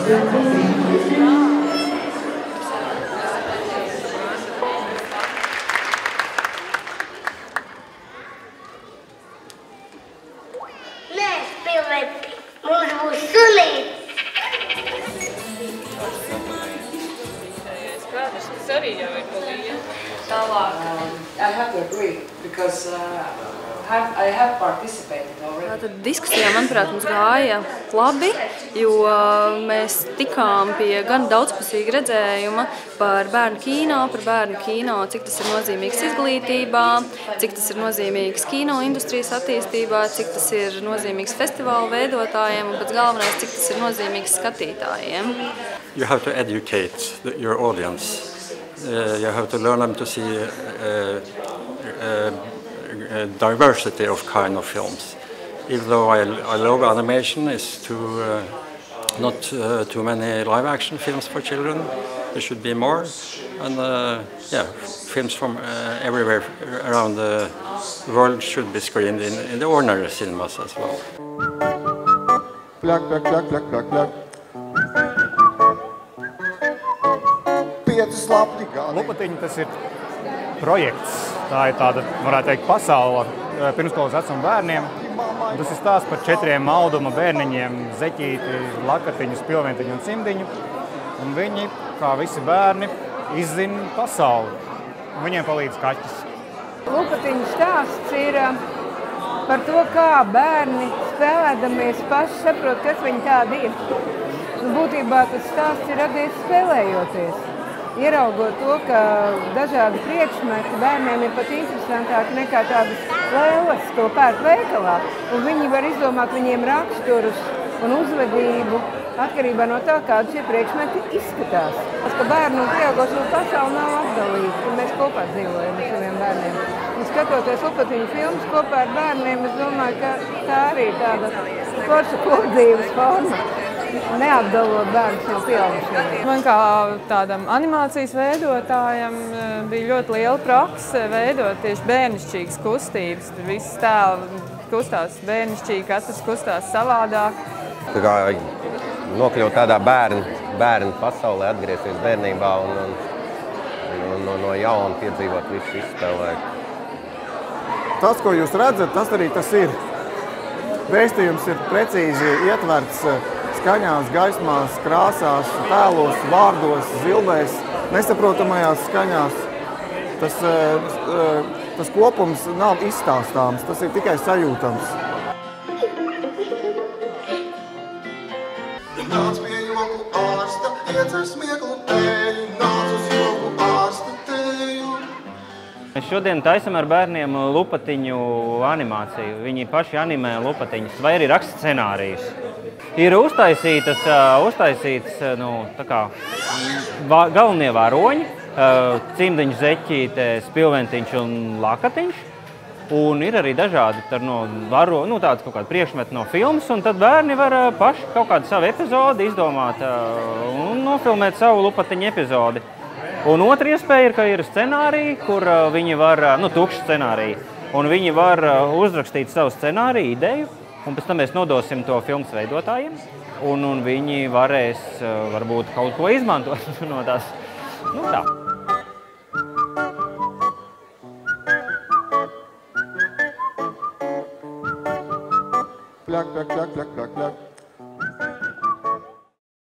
Nē, spilvēt, mums būs sunīts. Tas arī jau ir palīdzi. I have to agree because I have participated already. Tātad diskusijā, manuprāt, mums gāja labi, jo mēs tikām pie gan daudzpusīga redzējuma par bērnu kino, cik tas ir nozīmīgs izglītībā, cik tas ir nozīmīgs kino industrijas attīstībā, cik tas ir nozīmīgs festivālu veidotājiem un pēc galvenais, cik tas ir nozīmīgs skatītājiem. You have to educate your audience. You have to learn them to see diversity of kind of films. Even though I love animation, is to not too many live-action films for children. There should be more, and films from everywhere around the world should be screened in the ordinary cinemas as well. Plak, plak, plak, plak, plak, plak. Lupatiņi tas ir projekts. Tā ir tāda, varētu teikt, pasaule pirmskolas vecuma bērniem. Tas ir stāsts par 4 malduma bērniņiem – Zeķīti, Lakatiņu, Spilventiņu un Cimdiņu. Un viņi, kā visi bērni, izzina pasauli. Un viņiem palīdz kaķis. Lupatiņu stāsts ir par to, kā bērni spēlēdamies paši saprot, kas viņi tādi ir. Un būtībā tas stāsts ir radies spēlējoties. Ieraugot to, ka dažādi priekšmeti bērniem ir pat interesantāki nekā tādas lēles, to pērk veikalā. Un viņi var izdomāt viņiem raksturus un uzvedību atkarībā no tā, kādi šie priekšmeti izskatās. Ka bērnu un pieaugušo pasauli nav apdalīti, ka mēs kopā dzīvojam ar saviem bērniem. Un skatoties Lupatiņu filmas kopā ar bērniem, es domāju, ka tā arī ir tāda forša kopdzīves forma. Neapdalot bērnus no pieaugušajiem. Man kā tādam animācijas veidotājam bija ļoti liela prakse veidot tieši bērnišķīgas kustības. Tur viss tēli kustās bērnišķīgi, katrs kustās savādāk. Tā kā nokļūt tādā bērnu pasaulē, atgriezties bērnībā un no jauna piedzīvot visu izspēlēt. Tas, ko jūs redzat, tas arī tas ir. Vēstījums ir precīzi ietverts skaņās, gaismās, krāsās, tēlos, vārdos, zilbēs, nesaprotamajās skaņās. Tas kopums nav izstāstāms, tas ir tikai sajūtams. Nāc pie joku ārsta, iedzer smieklu tēju, nāc uz joku ārsta tēju. Mēs šodien taisam ar bērniem Lupatiņu animāciju. Viņi paši animē Lupatiņus vai arī raksta scenārijus. Ir uztaisītas galvenie varoņi, Cimdiņš, Zeķīte, Spilventiņš un Lakatiņš. Un ir arī dažādi tādi kaut kādi priekšmeti no filmas, un tad bērni var paši kaut kādu savu epizodi izdomāt un nofilmēt savu Lupatiņu epizodi. Un otra iespēja ir, ka ir scenāriji, kur viņi var, tukši scenāriji, un viņi var uzrakstīt savu scenāriju, ideju, un pēc tam mēs nodosim to filmas veidotājiem, un viņi varēs varbūt kaut ko izmantot no tās, tā. Plak, plak, plak, plak.